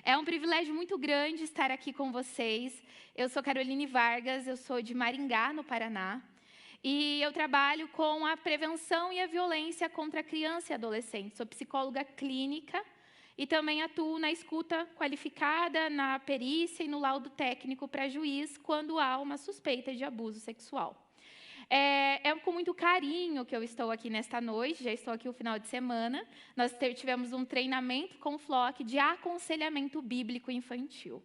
É um privilégio muito grande estar aqui com vocês. Eu sou Caroline Vargas, eu sou de Maringá, no Paraná. E eu trabalho com a prevenção e a violência contra a criança e adolescente. Sou psicóloga clínica e também atuo na escuta qualificada, na perícia e no laudo técnico para juiz quando há uma suspeita de abuso sexual. É com muito carinho que eu estou aqui nesta noite, já estou aqui o final de semana. Nós tivemos um treinamento com o FLOC de aconselhamento bíblico infantil.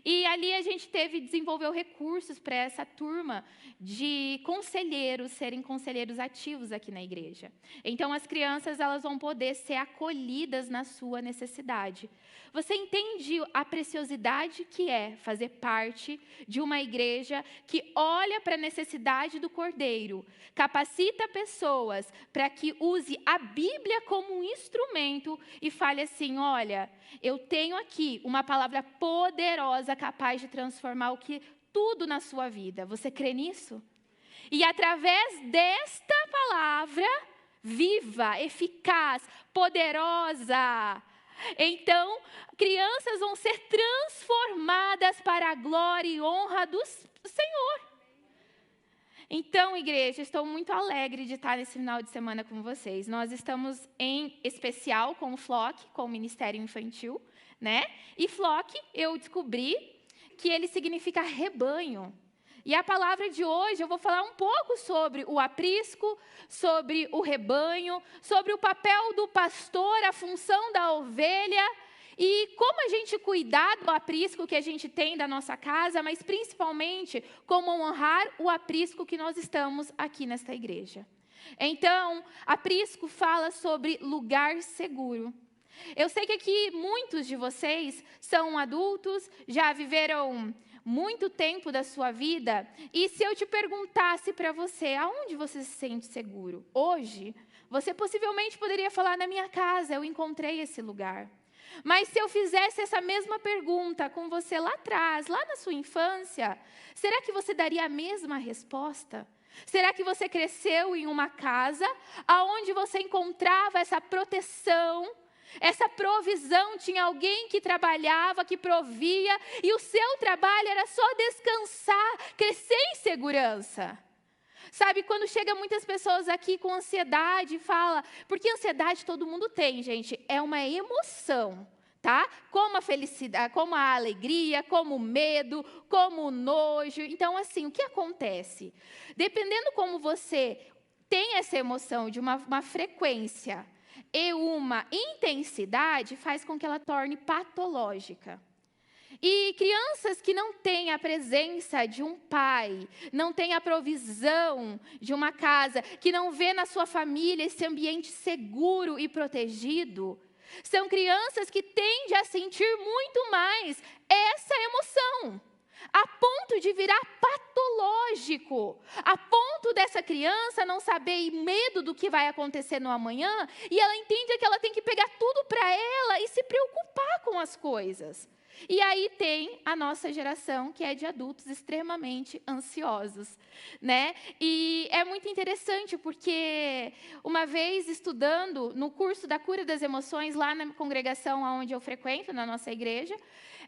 E ali a gente desenvolveu recursos para essa turma de conselheiros serem conselheiros ativos aqui na igreja. Então, as crianças elas vão poder ser acolhidas na sua necessidade. Você entende a preciosidade que é fazer parte de uma igreja que olha para a necessidade do Cordeiro, capacita pessoas para que use a Bíblia como um instrumento e fale assim, olha, eu tenho aqui uma palavra poderosa capaz de transformar tudo na sua vida. Você crê nisso? E através desta palavra viva, eficaz, poderosa, então, crianças vão ser transformadas para a glória e honra do Senhor. Então, igreja, estou muito alegre de estar nesse final de semana com vocês. Nós estamos em especial com o FLOC, com o Ministério Infantil, né? E FLOC, eu descobri que ele significa rebanho. E a palavra de hoje, eu vou falar um pouco sobre o aprisco, sobre o rebanho, sobre o papel do pastor, a função da ovelha, e como a gente cuidar do aprisco que a gente tem da nossa casa, mas principalmente como honrar o aprisco que nós estamos aqui nesta igreja. Então, aprisco fala sobre lugar seguro. Eu sei que aqui muitos de vocês são adultos, já viveram muito tempo da sua vida, e se eu te perguntasse para você, aonde você se sente seguro? Hoje, você possivelmente poderia falar, na minha casa, eu encontrei esse lugar. Mas se eu fizesse essa mesma pergunta com você lá atrás, lá na sua infância, será que você daria a mesma resposta? Será que você cresceu em uma casa onde você encontrava essa proteção, essa provisão, tinha alguém que trabalhava, que provia, e o seu trabalho era só descansar, crescer em segurança? Sabe, quando chega muitas pessoas aqui com ansiedade, fala, porque ansiedade todo mundo tem, gente, é uma emoção, tá? Como a felicidade, como a alegria, como o medo, como o nojo. Então, assim, o que acontece? Dependendo como você tem essa emoção de uma frequência e uma intensidade, faz com que ela torne patológica. E crianças que não têm a presença de um pai, não têm a provisão de uma casa, que não vê na sua família esse ambiente seguro e protegido, são crianças que tendem a sentir muito mais essa emoção, a ponto de virar patológico, a ponto dessa criança não saber e medo do que vai acontecer no amanhã, e ela entende que ela tem que pegar tudo para ela e se preocupar com as coisas. E aí tem a nossa geração, que é de adultos extremamente ansiosos, né? E é muito interessante, porque uma vez estudando no curso da cura das emoções, lá na congregação onde eu frequento, na nossa igreja,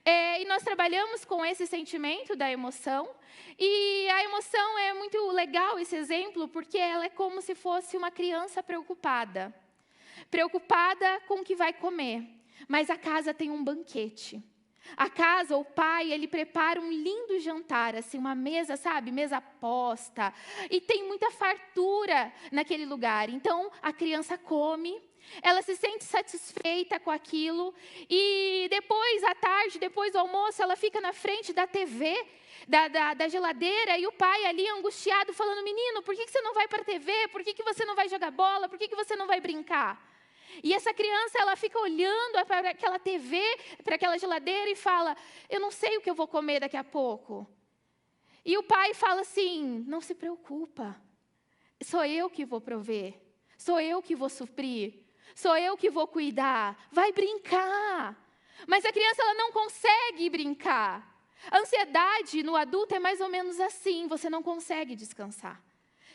e nós trabalhamos com esse sentimento da emoção, e a emoção é muito legal, esse exemplo, porque ela é como se fosse uma criança preocupada com o que vai comer, mas a casa tem um banquete. A casa, o pai, ele prepara um lindo jantar, assim, uma mesa, sabe, mesa posta, e tem muita fartura naquele lugar. Então, a criança come, ela se sente satisfeita com aquilo, e depois, à tarde, depois do almoço, ela fica na frente da TV, da geladeira, e o pai ali angustiado, falando, menino, por que você não vai para a TV? Por que você não vai jogar bola? Por que você não vai brincar? E essa criança, ela fica olhando para aquela TV, para aquela geladeira e fala, eu não sei o que eu vou comer daqui a pouco. E o pai fala assim, não se preocupa, sou eu que vou prover, sou eu que vou suprir, sou eu que vou cuidar, vai brincar. Mas a criança, ela não consegue brincar. A ansiedade no adulto é mais ou menos assim, você não consegue descansar.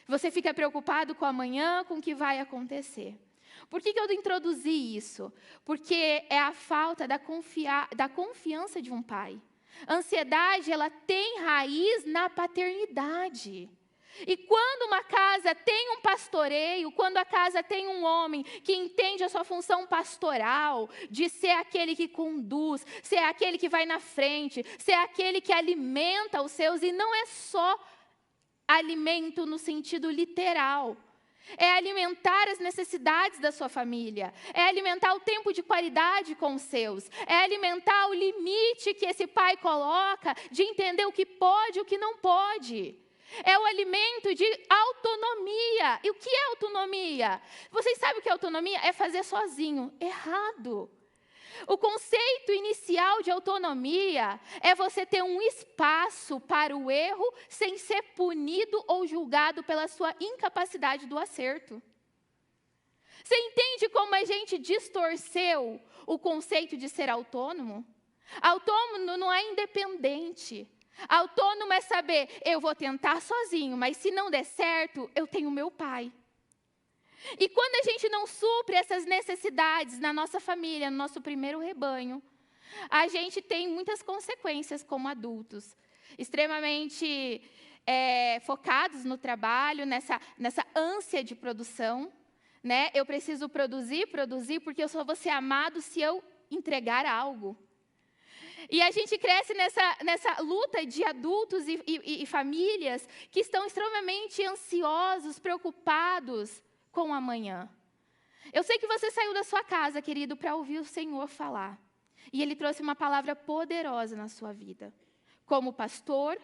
Você fica preocupado com o amanhã, com o que vai acontecer. Por que eu introduzi isso? Porque é a falta da confiança de um pai. A ansiedade, ela tem raiz na paternidade. E quando uma casa tem um pastoreio, quando a casa tem um homem que entende a sua função pastoral, de ser aquele que conduz, ser aquele que vai na frente, ser aquele que alimenta os seus, e não é só alimento no sentido literal, é alimentar as necessidades da sua família, é alimentar o tempo de qualidade com os seus, é alimentar o limite que esse pai coloca de entender o que pode e o que não pode. É o alimento de autonomia. E o que é autonomia? Vocês sabem o que é autonomia? É fazer sozinho. Errado. O conceito inicial de autonomia é você ter um espaço para o erro sem ser punido ou julgado pela sua incapacidade do acerto. Você entende como a gente distorceu o conceito de ser autônomo? Autônomo não é independente. Autônomo é saber, eu vou tentar sozinho, mas se não der certo, eu tenho meu pai. E quando a gente não supre essas necessidades na nossa família, no nosso primeiro rebanho, a gente tem muitas consequências como adultos, extremamente focados no trabalho, nessa ânsia de produção, né? Eu preciso produzir, porque eu só vou ser amado se eu entregar algo. E a gente cresce nessa luta de adultos e famílias que estão extremamente ansiosos, preocupados com o amanhã. Eu sei que você saiu da sua casa, querido, para ouvir o Senhor falar. E Ele trouxe uma palavra poderosa na sua vida. Como pastor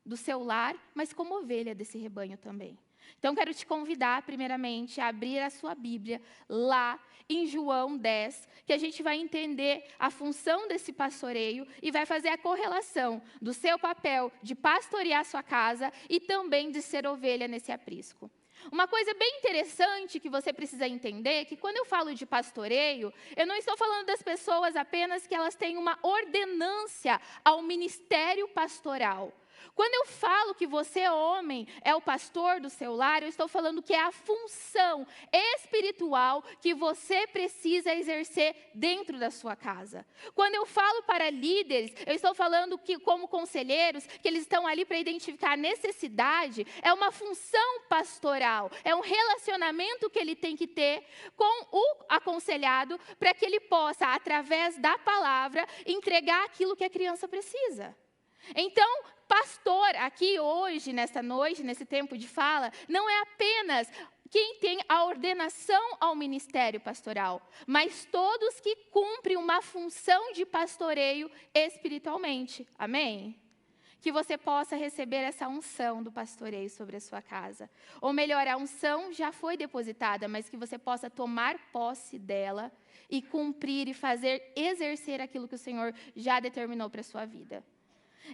do seu lar, mas como ovelha desse rebanho também. Então, quero te convidar, primeiramente, a abrir a sua Bíblia lá em João 10, que a gente vai entender a função desse pastoreio e vai fazer a correlação do seu papel de pastorear a sua casa e também de ser ovelha nesse aprisco. Uma coisa bem interessante que você precisa entender é que quando eu falo de pastoreio, eu não estou falando das pessoas apenas que elas têm uma ordenância ao ministério pastoral. Quando eu falo que você, homem, é o pastor do seu lar, eu estou falando que é a função espiritual que você precisa exercer dentro da sua casa. Quando eu falo para líderes, eu estou falando que, como conselheiros, que eles estão ali para identificar a necessidade, é uma função pastoral, é um relacionamento que ele tem que ter com o aconselhado para que ele possa, através da palavra, entregar aquilo que a criança precisa. Então, pastor, aqui hoje, nesta noite, nesse tempo de fala, não é apenas quem tem a ordenação ao ministério pastoral, mas todos que cumprem uma função de pastoreio espiritualmente. Amém? Que você possa receber essa unção do pastoreio sobre a sua casa. Ou melhor, a unção já foi depositada, mas que você possa tomar posse dela e cumprir e exercer aquilo que o Senhor já determinou para a sua vida.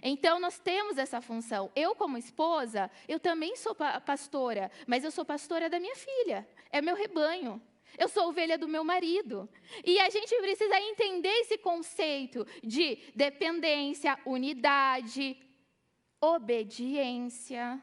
Então, nós temos essa função. Eu, como esposa, eu também sou pastora, mas eu sou pastora da minha filha. É meu rebanho. Eu sou ovelha do meu marido. E a gente precisa entender esse conceito de dependência, unidade, obediência,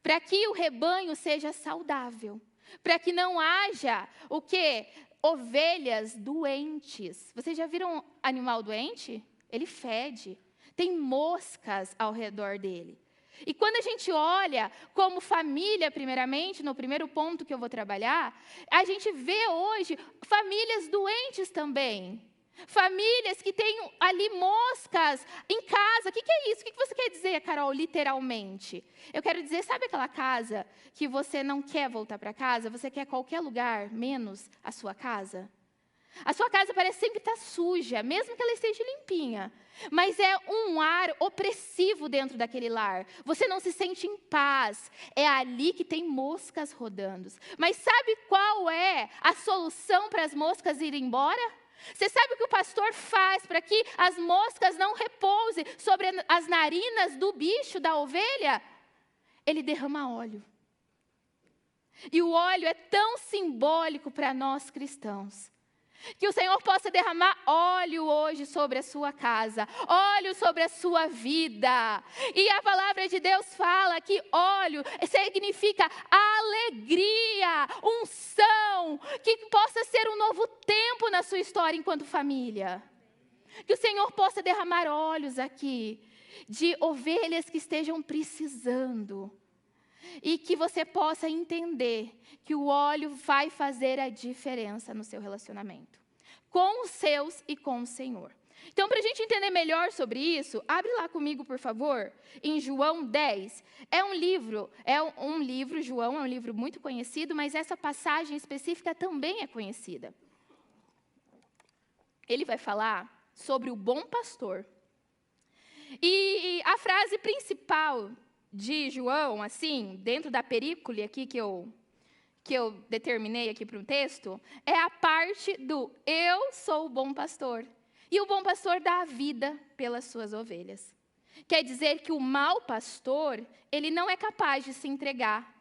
para que o rebanho seja saudável, para que não haja o quê? Ovelhas doentes. Vocês já viram um animal doente? Ele fede. Tem moscas ao redor dele. E quando a gente olha como família, primeiramente, no primeiro ponto que eu vou trabalhar, a gente vê hoje famílias doentes também. Famílias que têm ali moscas em casa. O que é isso? O que você quer dizer, Carol, literalmente? Eu quero dizer, sabe aquela casa que você não quer voltar para casa? Você quer qualquer lugar, menos a sua casa? A sua casa parece sempre estar suja, mesmo que ela esteja limpinha. Mas é um ar opressivo dentro daquele lar. Você não se sente em paz. É ali que tem moscas rodando. Mas sabe qual é a solução para as moscas irem embora? Você sabe o que o pastor faz para que as moscas não repousem sobre as narinas do bicho, da ovelha? Ele derrama óleo. E o óleo é tão simbólico para nós cristãos. Que o Senhor possa derramar óleo hoje sobre a sua casa, óleo sobre a sua vida. E a palavra de Deus fala que óleo significa alegria, unção, que possa ser um novo tempo na sua história enquanto família. Que o Senhor possa derramar óleos aqui, de ovelhas que estejam precisando. E que você possa entender que o óleo vai fazer a diferença no seu relacionamento, com os seus e com o Senhor. Então, para a gente entender melhor sobre isso, abre lá comigo, por favor, em João 10. João é um livro muito conhecido, mas essa passagem específica também é conhecida. Ele vai falar sobre o bom pastor. E a frase principal de João, assim, dentro da perícole aqui que eu determinei aqui para o texto, é a parte do eu sou o bom pastor. E o bom pastor dá a vida pelas suas ovelhas. Quer dizer que o mau pastor, ele não é capaz de se entregar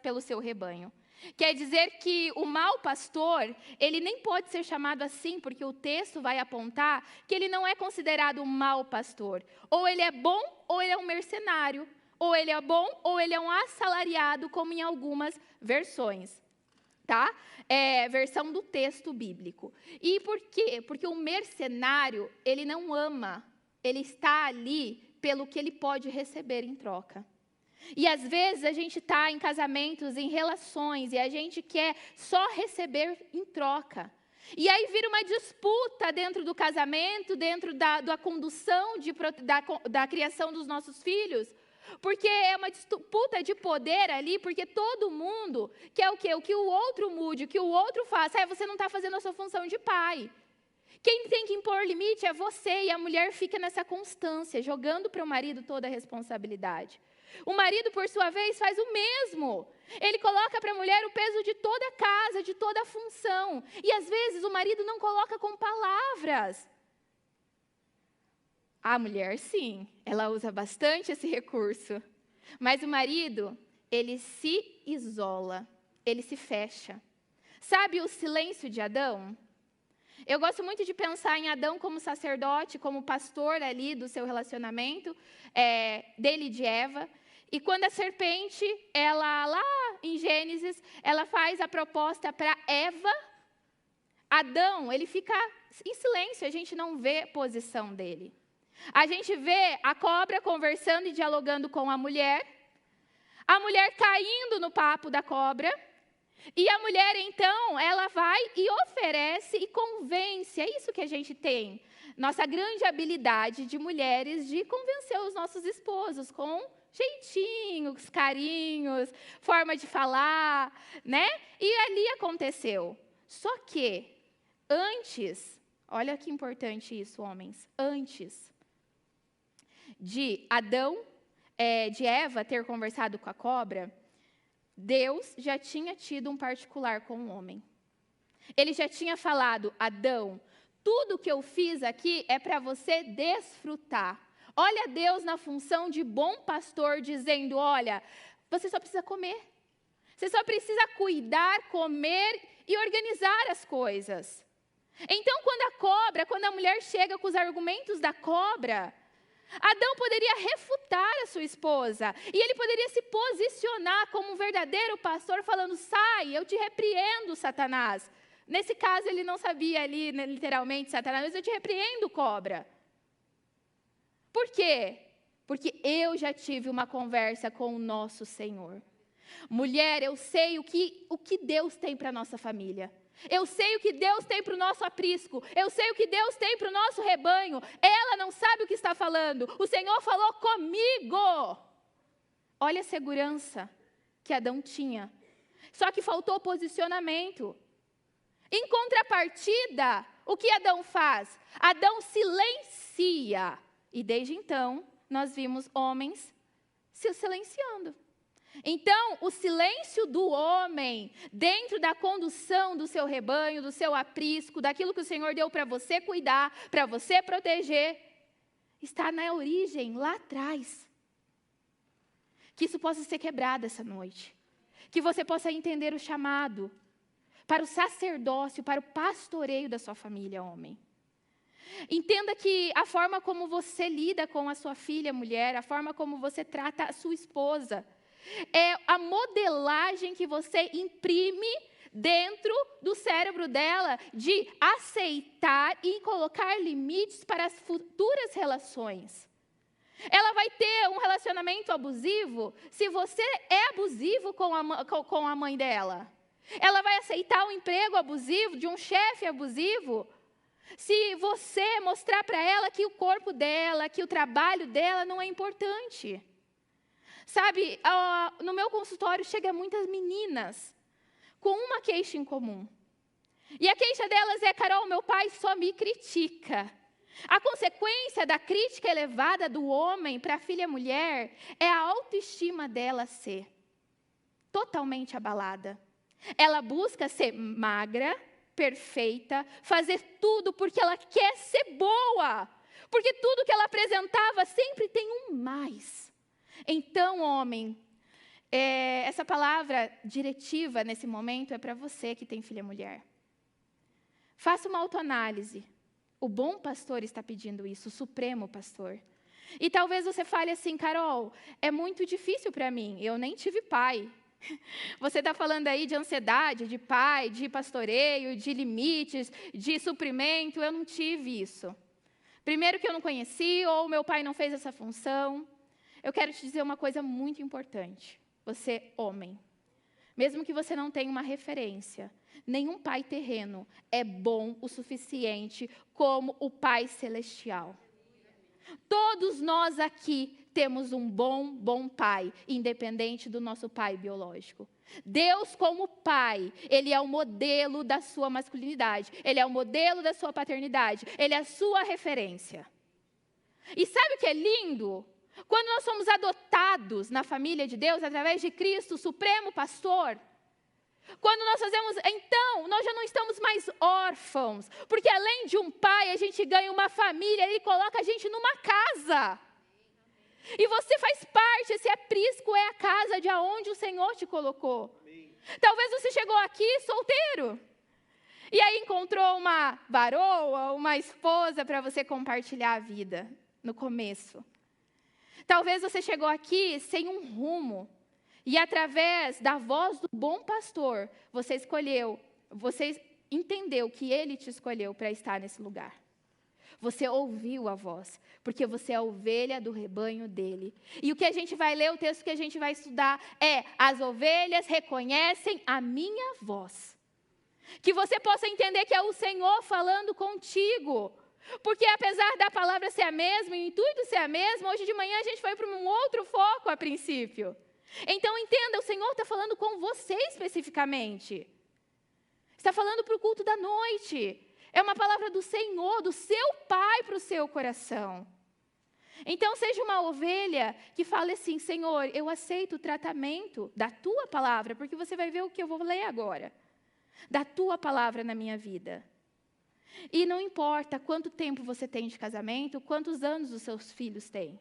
pelo seu rebanho. Quer dizer que o mau pastor, ele nem pode ser chamado assim, porque o texto vai apontar que ele não é considerado um mau pastor. Ou ele é bom, ou ele é um mercenário. Ou ele é bom, ou ele é um assalariado, como em algumas versões, tá? Versão do texto bíblico. E por quê? Porque o mercenário, ele não ama, ele está ali pelo que ele pode receber em troca. E às vezes a gente está em casamentos, em relações, e a gente quer só receber em troca. E aí vira uma disputa dentro do casamento, dentro da condução, da criação dos nossos filhos. Porque é uma disputa de poder ali, porque todo mundo quer o quê? O que o outro mude, o que o outro faça. Você não está fazendo a sua função de pai. Quem tem que impor limite é você, e a mulher fica nessa constância, jogando para o marido toda a responsabilidade. O marido, por sua vez, faz o mesmo. Ele coloca para a mulher o peso de toda a casa, de toda a função. E às vezes o marido não coloca com palavras. A mulher, sim, ela usa bastante esse recurso. Mas o marido, ele se isola, ele se fecha. Sabe o silêncio de Adão? Eu gosto muito de pensar em Adão como sacerdote, como pastor ali do seu relacionamento, dele e de Eva. E quando a serpente, ela lá em Gênesis, ela faz a proposta para Eva, Adão, ele fica em silêncio, a gente não vê a posição dele. A gente vê a cobra conversando e dialogando com a mulher caindo no papo da cobra, e a mulher, então, ela vai e oferece e convence. É isso que a gente tem, nossa grande habilidade de mulheres de convencer os nossos esposos com jeitinhos, carinhos, forma de falar, né? E ali aconteceu. Só que, antes, olha que importante isso, homens, antes de de Eva ter conversado com a cobra, Deus já tinha tido um particular com o homem. Ele já tinha falado: Adão, tudo que eu fiz aqui é para você desfrutar. Olha Deus na função de bom pastor, dizendo: olha, você só precisa comer. Você só precisa cuidar, comer e organizar as coisas. Então, quando a mulher chega com os argumentos da cobra, Adão poderia refutar a sua esposa, e ele poderia se posicionar como um verdadeiro pastor, falando: sai, eu te repreendo, Satanás. Nesse caso, ele não sabia ali, né, literalmente, Satanás, mas eu te repreendo, cobra. Por quê? Porque eu já tive uma conversa com o nosso Senhor. Mulher, eu sei o que Deus tem para a nossa família. Eu sei o que Deus tem para o nosso aprisco. Eu sei o que Deus tem para o nosso rebanho. Ela não sabe o que está falando. O Senhor falou comigo. Olha a segurança que Adão tinha. Só que faltou posicionamento. Em contrapartida, o que Adão faz? Adão silencia. E desde então, nós vimos homens se silenciando. Então, o silêncio do homem, dentro da condução do seu rebanho, do seu aprisco, daquilo que o Senhor deu para você cuidar, para você proteger, está na origem, lá atrás. Que isso possa ser quebrado essa noite. Que você possa entender o chamado. para o sacerdócio, para o pastoreio da sua família, homem. Entenda que a forma como você lida com a sua filha mulher, a forma como você trata a sua esposa, é a modelagem que você imprime dentro do cérebro dela de aceitar e colocar limites para as futuras relações. Ela vai ter um relacionamento abusivo se você é abusivo com a mãe dela. Ela vai aceitar um emprego abusivo de um chefe abusivo se você mostrar para ela que o corpo dela, que o trabalho dela não é importante. Sabe, no meu consultório chegam muitas meninas com uma queixa em comum. E a queixa delas é: Carol, meu pai só me critica. A consequência da crítica elevada do homem para a filha mulher é a autoestima dela ser totalmente abalada. Ela busca ser magra, perfeita, fazer tudo porque ela quer ser boa. Porque tudo que ela apresentava sempre tem um mais. Então, homem, essa palavra diretiva nesse momento é para você que tem filha mulher. Faça uma autoanálise. O bom pastor está pedindo isso, o supremo pastor. E talvez você fale assim: Carol, é muito difícil para mim, eu nem tive pai. Você está falando aí de ansiedade, de pai, de pastoreio, de limites, de suprimento. Eu não tive isso. Primeiro que eu não conheci, ou meu pai não fez essa função. Eu quero te dizer uma coisa muito importante. Você, homem, mesmo que você não tenha uma referência, nenhum pai terreno é bom o suficiente como o Pai Celestial. Todos nós aqui temos um bom pai, independente do nosso pai biológico. Deus, como pai, Ele é o modelo da sua masculinidade, Ele é o modelo da sua paternidade, Ele é a sua referência. E sabe o que é lindo? Quando nós somos adotados na família de Deus, através de Cristo, o Supremo Pastor, quando nós fazemos, então, nós já não estamos mais órfãos, porque além de um pai, a gente ganha uma família, Ele coloca a gente numa casa. E você faz parte, esse aprisco é a casa de onde o Senhor te colocou. Talvez você chegou aqui solteiro, e aí encontrou uma varoa, uma esposa para você compartilhar a vida, no começo. Talvez você chegou aqui sem um rumo, e através da voz do bom pastor, você entendeu que Ele te escolheu para estar nesse lugar. Você ouviu a voz, porque você é a ovelha do rebanho dele. E o que a gente vai ler, o texto que a gente vai estudar é: as ovelhas reconhecem a minha voz. Que você possa entender que é o Senhor falando contigo. Porque apesar da palavra ser a mesma, e o intuito ser a mesma, hoje de manhã a gente foi para um outro foco a princípio. Então entenda, o Senhor está falando com você especificamente. Está falando para o culto da noite. É uma palavra do Senhor, do seu Pai para o seu coração. Então seja uma ovelha que fale assim: Senhor, eu aceito o tratamento da Tua palavra, porque você vai ver o que eu vou ler agora. Da Tua palavra na minha vida. E não importa quanto tempo você tem de casamento, quantos anos os seus filhos têm.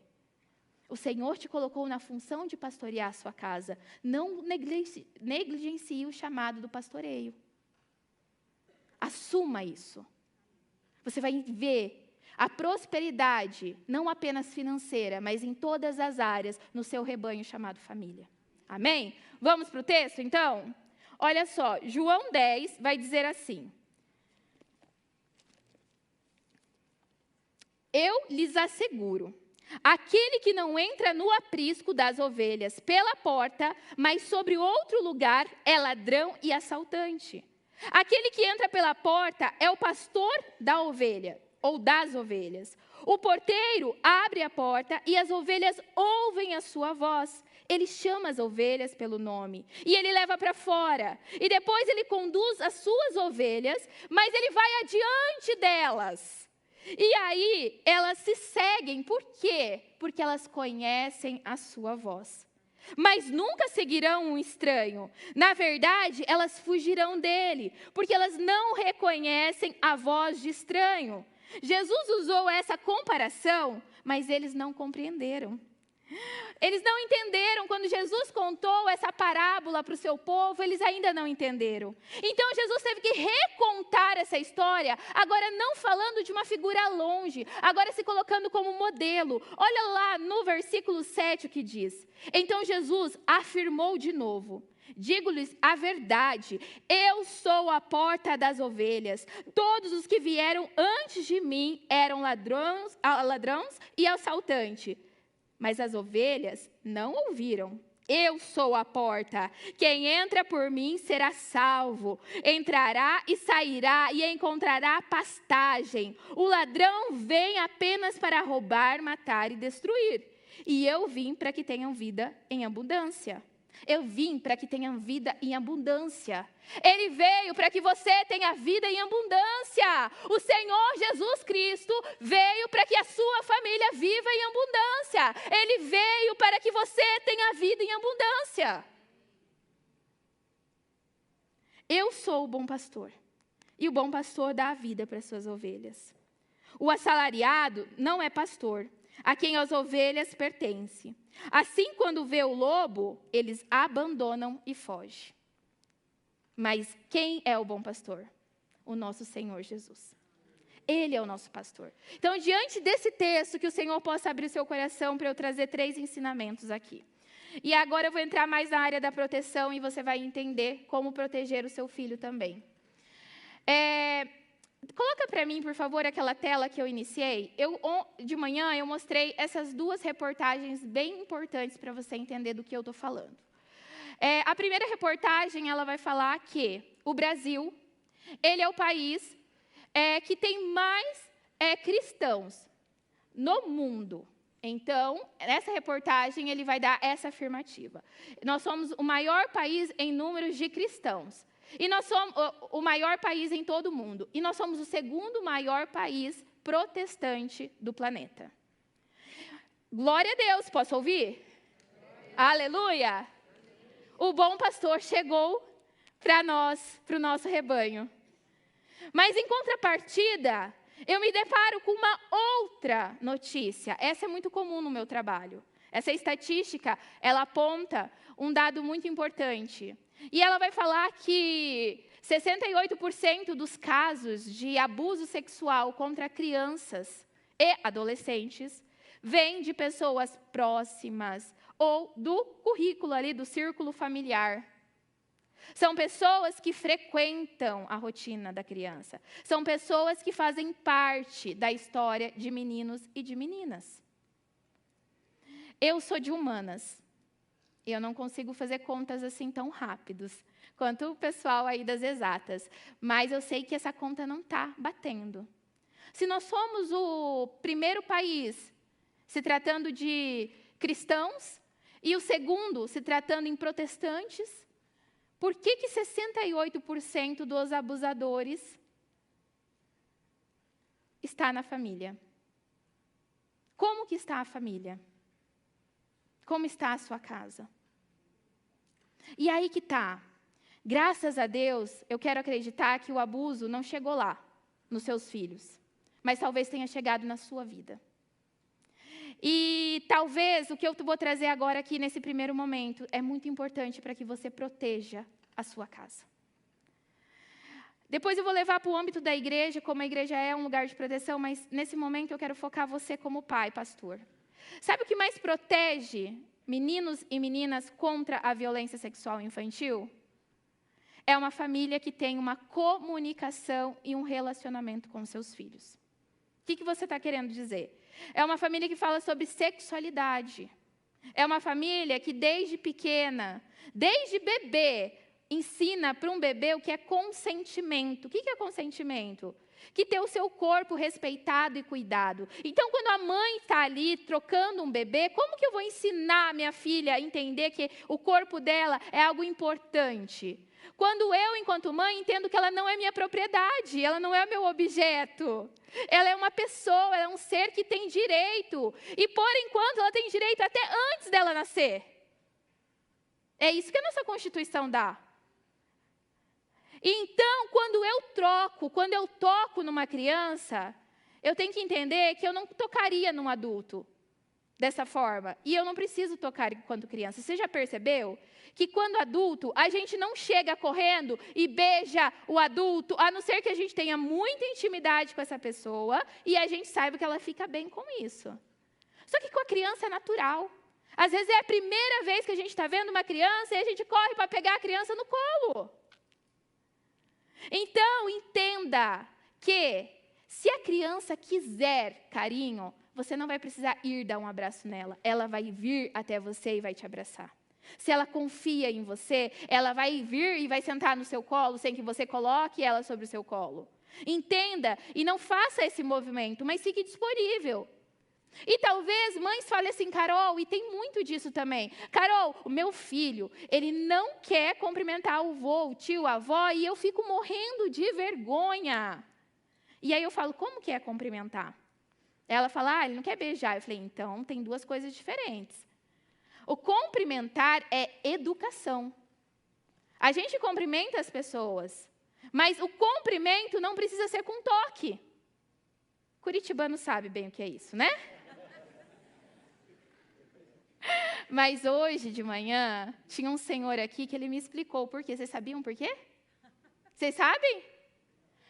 O Senhor te colocou na função de pastorear a sua casa. Não negligencie o chamado do pastoreio. Assuma isso. Você vai ver a prosperidade, não apenas financeira, mas em todas as áreas, no seu rebanho chamado família. Amém? Vamos para o texto, então? Olha só, João 10 vai dizer assim: eu lhes asseguro, aquele que não entra no aprisco das ovelhas pela porta, mas sobre outro lugar, é ladrão e assaltante. Aquele que entra pela porta é o pastor da ovelha, ou das ovelhas. O porteiro abre a porta e as ovelhas ouvem a sua voz. Ele chama as ovelhas pelo nome e ele leva para fora. E depois ele conduz as suas ovelhas, mas ele vai adiante delas. E aí elas se seguem. Por quê? Porque elas conhecem a sua voz. Mas nunca seguirão um estranho. Na verdade, elas fugirão dele, porque elas não reconhecem a voz de estranho. Jesus usou essa comparação, mas eles não compreenderam. Eles não entenderam, quando Jesus contou essa parábola para o seu povo, eles ainda não entenderam. Então Jesus teve que recontar essa história, agora não falando de uma figura longe, agora se colocando como modelo. Olha lá no versículo 7 o que diz. Então Jesus afirmou de novo: digo-lhes a verdade, eu sou a porta das ovelhas. Todos os que vieram antes de mim eram ladrões e assaltantes. Mas as ovelhas não ouviram. Eu sou a porta. Quem entra por mim será salvo. Entrará e sairá e encontrará pastagem. O ladrão vem apenas para roubar, matar e destruir. E eu vim para que tenham vida em abundância. Eu vim para que tenham vida em abundância. Ele veio para que você tenha vida em abundância. O Senhor Jesus Cristo veio para que a sua família viva em abundância. Ele veio para que você tenha vida em abundância. Eu sou o bom pastor. E o bom pastor dá a vida para as suas ovelhas. O assalariado não é pastor, a quem as ovelhas pertencem. Assim, quando vê o lobo, eles abandonam e fogem. Mas quem é o bom pastor? O nosso Senhor Jesus. Ele é o nosso pastor. Então, diante desse texto, que o Senhor possa abrir seu coração para eu trazer 3 ensinamentos aqui. E agora eu vou entrar mais na área da proteção e você vai entender como proteger o seu filho também. Coloca para mim, por favor, aquela tela que eu iniciei. De manhã eu mostrei essas 2 reportagens bem importantes para você entender do que eu estou falando. A primeira reportagem, ela vai falar que o Brasil, ele é o país que tem mais cristãos no mundo. Então, nessa reportagem, ele vai dar essa afirmativa. Nós somos o maior país em números de cristãos. E nós somos o maior país em todo o mundo. E nós somos o 2º maior país protestante do planeta. Glória a Deus, posso ouvir? Aleluia! O bom pastor chegou para nós, para o nosso rebanho. Mas em contrapartida, eu me deparo com uma outra notícia. Essa é muito comum no meu trabalho. Essa estatística, ela aponta um dado muito importante. E ela vai falar que 68% dos casos de abuso sexual contra crianças e adolescentes vêm de pessoas próximas ou do currículo ali, do círculo familiar. São pessoas que frequentam a rotina da criança. São pessoas que fazem parte da história de meninos e de meninas. Eu sou de humanas. Eu não consigo fazer contas assim tão rápidos quanto o pessoal aí das exatas. Mas eu sei que essa conta não está batendo. Se nós somos o primeiro país se tratando de cristãos e o segundo se tratando em protestantes, por que 68% dos abusadores está na família? Como que está a família? Como está a sua casa? E aí que está. Graças a Deus, eu quero acreditar que o abuso não chegou lá, nos seus filhos. Mas talvez tenha chegado na sua vida. E talvez o que eu vou trazer agora aqui nesse primeiro momento é muito importante para que você proteja a sua casa. Depois eu vou levar para o âmbito da igreja, como a igreja é um lugar de proteção, mas nesse momento eu quero focar você como pai, pastor. Sabe o que mais protege meninos e meninas contra a violência sexual infantil? É uma família que tem uma comunicação e um relacionamento com seus filhos. O que você está querendo dizer? É uma família que fala sobre sexualidade. É uma família que desde pequena, desde bebê, ensina para um bebê o que é consentimento. O que é consentimento? Que ter o seu corpo respeitado e cuidado. Então, quando a mãe está ali trocando um bebê, como que eu vou ensinar a minha filha a entender que o corpo dela é algo importante? Quando eu, enquanto mãe, entendo que ela não é minha propriedade, ela não é meu objeto. Ela é uma pessoa, ela é um ser que tem direito. E, por enquanto, ela tem direito até antes dela nascer. É isso que a nossa Constituição dá. Então, quando eu toco numa criança, eu tenho que entender que eu não tocaria num adulto. dessa forma. E eu não preciso tocar enquanto criança. Você já percebeu que quando adulto, a gente não chega correndo e beija o adulto, a não ser que a gente tenha muita intimidade com essa pessoa e a gente saiba que ela fica bem com isso. Só que com a criança é natural. Às vezes é a primeira vez que a gente está vendo uma criança e a gente corre para pegar a criança no colo. Então, entenda que se a criança quiser carinho, você não vai precisar ir dar um abraço nela. Ela vai vir até você e vai te abraçar. Se ela confia em você, ela vai vir e vai sentar no seu colo sem que você coloque ela sobre o seu colo. Entenda e não faça esse movimento, mas fique disponível. E talvez mães falem assim, Carol, e tem muito disso também. Carol, o meu filho, ele não quer cumprimentar o vô, o tio, a avó, e eu fico morrendo de vergonha. E aí eu falo, como que é cumprimentar? Ela fala, ele não quer beijar. Eu falei, então tem duas coisas diferentes. O cumprimentar é educação. A gente cumprimenta as pessoas, mas o cumprimento não precisa ser com toque. Curitibano sabe bem o que é isso, né? Mas hoje de manhã, tinha um senhor aqui que ele me explicou por quê. Vocês sabiam por quê? Vocês sabem?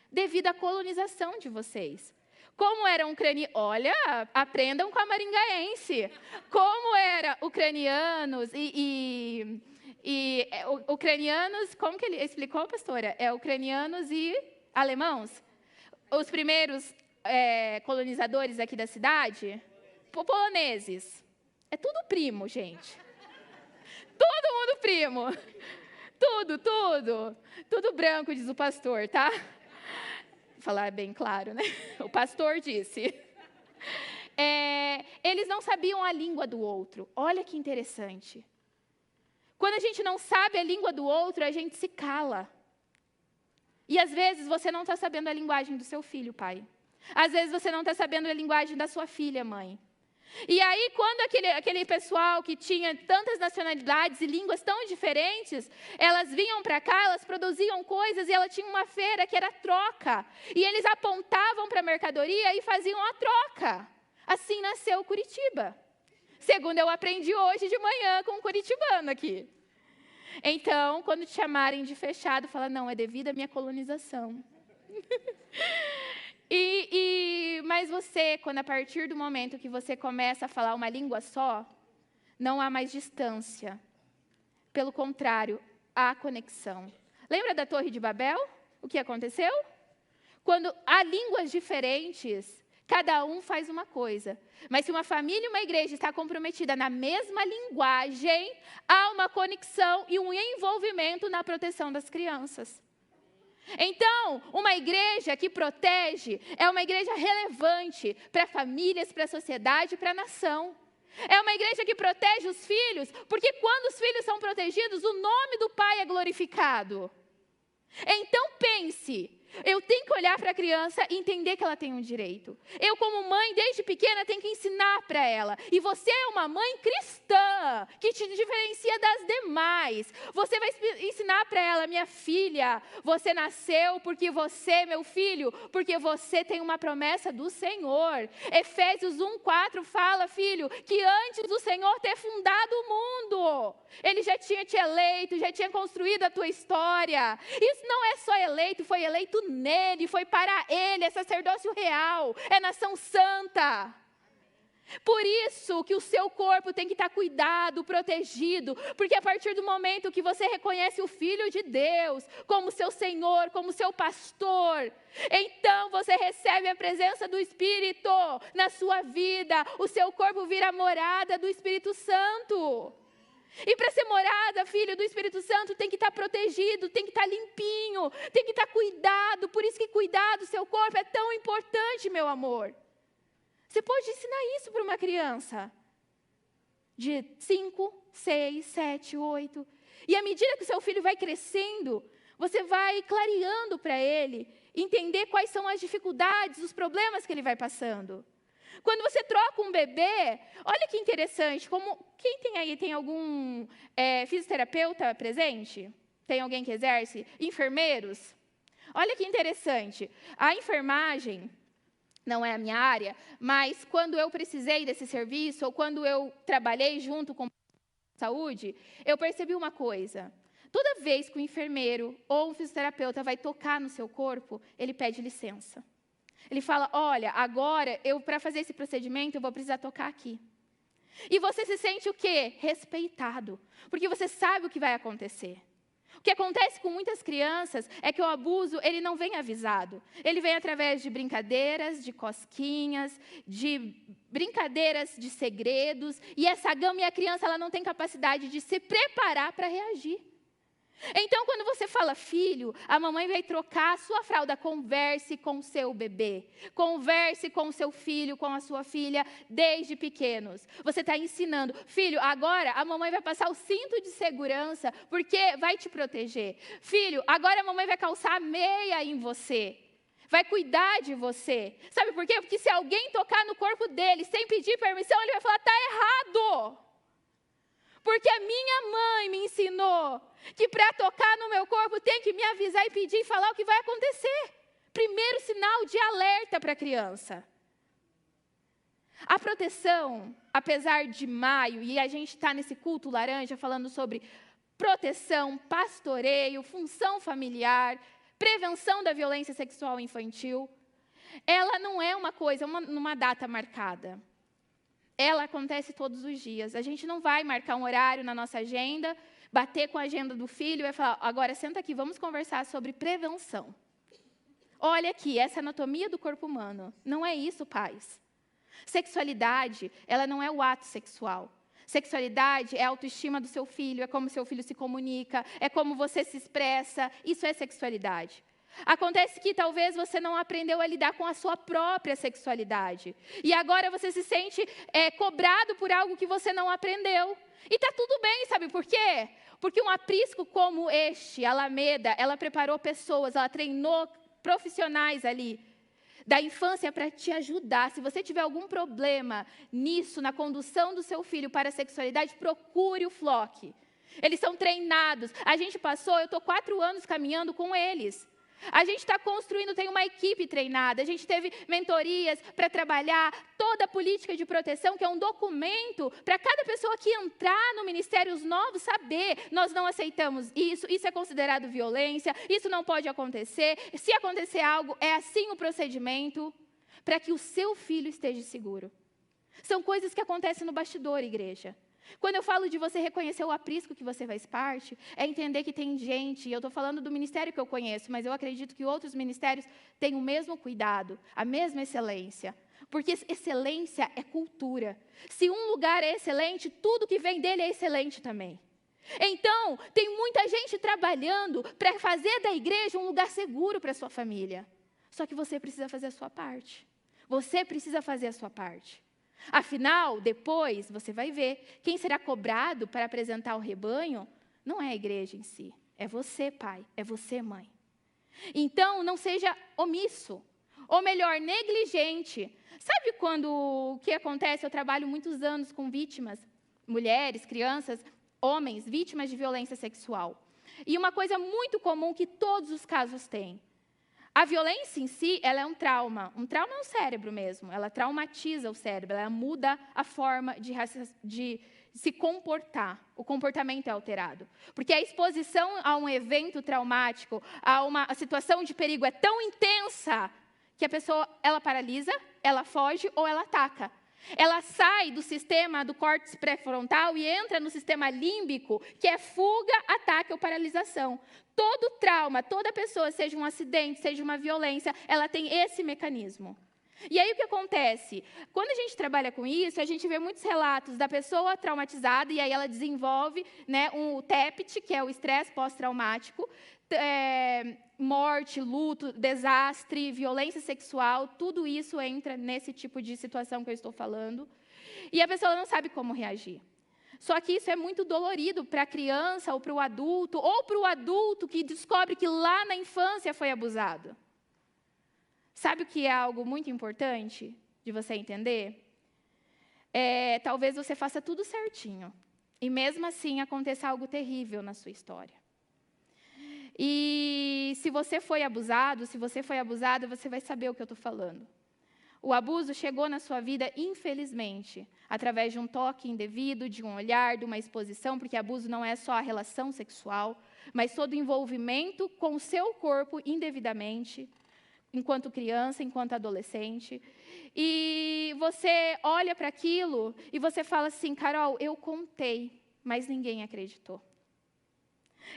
Devido à colonização de vocês. Como eram ucranianos, olha, aprendam com a maringaense. Como eram ucranianos ucranianos, como que ele explicou, pastora? Ucranianos e alemãos. Os primeiros colonizadores aqui da cidade, poloneses. É tudo primo, gente. Todo mundo primo. Tudo branco, diz o pastor, tá? Falar bem claro, né? O pastor disse. Eles não sabiam a língua do outro. Olha que interessante. Quando a gente não sabe a língua do outro, a gente se cala. E às vezes você não está sabendo a linguagem do seu filho, pai. Às vezes você não está sabendo a linguagem da sua filha, mãe. E aí, quando aquele pessoal que tinha tantas nacionalidades e línguas tão diferentes, elas vinham para cá, elas produziam coisas e ela tinha uma feira que era troca. E eles apontavam para a mercadoria e faziam a troca. Assim nasceu Curitiba. Segundo eu aprendi hoje de manhã com um curitibano aqui. Então, quando te chamarem de fechado, fala, não, é devido à minha colonização. Mas você, quando a partir do momento que você começa a falar uma língua só, não há mais distância. Pelo contrário, há conexão. Lembra da Torre de Babel? O que aconteceu? Quando há línguas diferentes, cada um faz uma coisa. Mas se uma família e uma igreja está comprometida na mesma linguagem, há uma conexão e um envolvimento na proteção das crianças. Então, uma igreja que protege é uma igreja relevante para famílias, para a sociedade, para a nação. É uma igreja que protege os filhos, porque quando os filhos são protegidos, o nome do Pai é glorificado. Então pense, eu tenho que olhar para a criança e entender que ela tem um direito. Eu, como mãe, desde pequena, tenho que ensinar para ela. E você é uma mãe cristã, que te diferencia das demais. Você vai ensinar para ela, minha filha, você nasceu porque você, meu filho, porque você tem uma promessa do Senhor. Efésios 1:4 fala, filho, que antes do Senhor ter fundado o mundo, Ele já tinha te eleito, já tinha construído a tua história. Isso não é só eleito, foi eleito nele, foi para ele, é sacerdócio real, é nação santa. Por isso que o seu corpo tem que estar cuidado, protegido, porque a partir do momento que você reconhece o Filho de Deus como seu Senhor, como seu pastor, então você recebe a presença do Espírito na sua vida, o seu corpo vira morada do Espírito Santo. E para ser morada, filho do Espírito Santo, tem que estar protegido, tem que estar limpinho, tem que estar cuidado. Por isso que cuidar do seu corpo é tão importante, meu amor. Você pode ensinar isso para uma criança de 5, 6, 7, 8. E à medida que o seu filho vai crescendo, você vai clareando para ele, entender quais são as dificuldades, os problemas que ele vai passando. Quando você troca um bebê, olha que interessante, quem tem aí, tem algum fisioterapeuta presente? Tem alguém que exerce? Enfermeiros? Olha que interessante, a enfermagem, não é a minha área, mas quando eu precisei desse serviço, ou quando eu trabalhei junto com saúde, eu percebi uma coisa. Toda vez que o enfermeiro ou um fisioterapeuta vai tocar no seu corpo, ele pede licença. Ele fala, olha, agora, para fazer esse procedimento, eu vou precisar tocar aqui. E você se sente o quê? Respeitado, porque você sabe o que vai acontecer. O que acontece com muitas crianças é que o abuso, ele não vem avisado. Ele vem através de brincadeiras, de cosquinhas, de brincadeiras de segredos. E essa gama, e a criança, ela não tem capacidade de se preparar para reagir. Então, quando você fala, filho, a mamãe vai trocar a sua fralda, converse com o seu bebê. Converse com o seu filho, com a sua filha, desde pequenos. Você está ensinando, filho, agora a mamãe vai passar o cinto de segurança, porque vai te proteger. Filho, agora a mamãe vai calçar a meia em você. Vai cuidar de você. Sabe por quê? Porque se alguém tocar no corpo dele sem pedir permissão, ele vai falar, está errado. Porque a minha mãe me ensinou que para tocar no meu corpo tem que me avisar e pedir e falar o que vai acontecer. Primeiro sinal de alerta para a criança. A proteção, apesar de maio, e a gente está nesse culto laranja falando sobre proteção, pastoreio, função familiar, prevenção da violência sexual infantil, ela não é uma coisa, numa data marcada. Ela acontece todos os dias. A gente não vai marcar um horário na nossa agenda, bater com a agenda do filho e vai falar, agora senta aqui, vamos conversar sobre prevenção. Olha aqui, essa anatomia do corpo humano. Não é isso, pais. Sexualidade, ela não é o ato sexual. Sexualidade é a autoestima do seu filho, é como seu filho se comunica, é como você se expressa. Isso é sexualidade. Acontece que talvez você não aprendeu a lidar com a sua própria sexualidade. E agora você se sente cobrado por algo que você não aprendeu. E está tudo bem, sabe por quê? Porque um aprisco como este, Alameda, ela preparou pessoas, ela treinou profissionais ali da infância para te ajudar. Se você tiver algum problema nisso, na condução do seu filho para a sexualidade, procure o FLOC. Eles são treinados. A gente passou, eu estou 4 anos caminhando com eles. A gente está construindo, tem uma equipe treinada, a gente teve mentorias para trabalhar toda a política de proteção, que é um documento para cada pessoa que entrar no Ministério, os novos, saber, nós não aceitamos isso é considerado violência, isso não pode acontecer, se acontecer algo, é assim o procedimento, para que o seu filho esteja seguro. São coisas que acontecem no bastidor, igreja. Quando eu falo de você reconhecer o aprisco que você faz parte, é entender que tem gente, e eu estou falando do ministério que eu conheço, mas eu acredito que outros ministérios têm o mesmo cuidado, a mesma excelência. Porque excelência é cultura. Se um lugar é excelente, tudo que vem dele é excelente também. Então, tem muita gente trabalhando para fazer da igreja um lugar seguro para a sua família. Só que você precisa fazer a sua parte. Você precisa fazer a sua parte. Afinal, depois, você vai ver, quem será cobrado para apresentar o rebanho não é a igreja em si, é você, pai, é você, mãe. Então, não seja omisso, ou melhor, negligente. Sabe o que acontece? Eu trabalho muitos anos com vítimas, mulheres, crianças, homens, vítimas de violência sexual. E uma coisa muito comum que todos os casos têm. A violência em si, ela é um trauma. Um trauma é o cérebro mesmo. Ela traumatiza o cérebro, ela muda a forma de se comportar. O comportamento é alterado. Porque a exposição a um evento traumático, a uma situação de perigo é tão intensa que a pessoa, ela paralisa, ela foge ou ela ataca. Ela sai do sistema do córtex pré-frontal e entra no sistema límbico, que é fuga, ataque ou paralisação. Todo trauma, toda pessoa, seja um acidente, seja uma violência, ela tem esse mecanismo. E aí o que acontece? Quando a gente trabalha com isso, a gente vê muitos relatos da pessoa traumatizada, e aí ela desenvolve o TEPT, que é o estresse pós-traumático, morte, luto, desastre, violência sexual, tudo isso entra nesse tipo de situação que eu estou falando. E a pessoa não sabe como reagir. Só que isso é muito dolorido para a criança, ou para o adulto que descobre que lá na infância foi abusado. Sabe o que é algo muito importante de você entender? Talvez você faça tudo certinho, e mesmo assim aconteça algo terrível na sua história. E se você foi abusado, se você foi abusada, você vai saber o que eu estou falando. O abuso chegou na sua vida, infelizmente, através de um toque indevido, de um olhar, de uma exposição, porque abuso não é só a relação sexual, mas todo o envolvimento com o seu corpo indevidamente, enquanto criança, enquanto adolescente. E você olha para aquilo e você fala assim: Carol, eu contei, mas ninguém acreditou.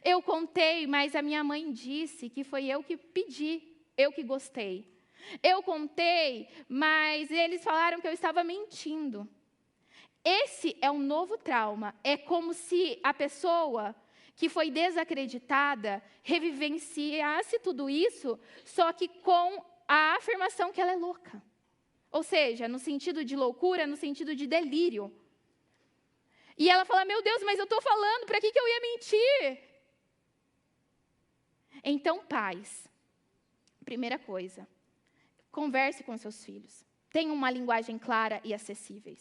Eu contei, mas a minha mãe disse que foi eu que pedi, eu que gostei. Eu contei, mas eles falaram que eu estava mentindo. Esse é um novo trauma. É como se a pessoa que foi desacreditada revivenciasse tudo isso, só que com a afirmação que ela é louca. Ou seja, no sentido de loucura, no sentido de delírio. E ela fala: meu Deus, mas eu estou falando, para que eu ia mentir? Então, pais, primeira coisa, converse com seus filhos. Tenham uma linguagem clara e acessível.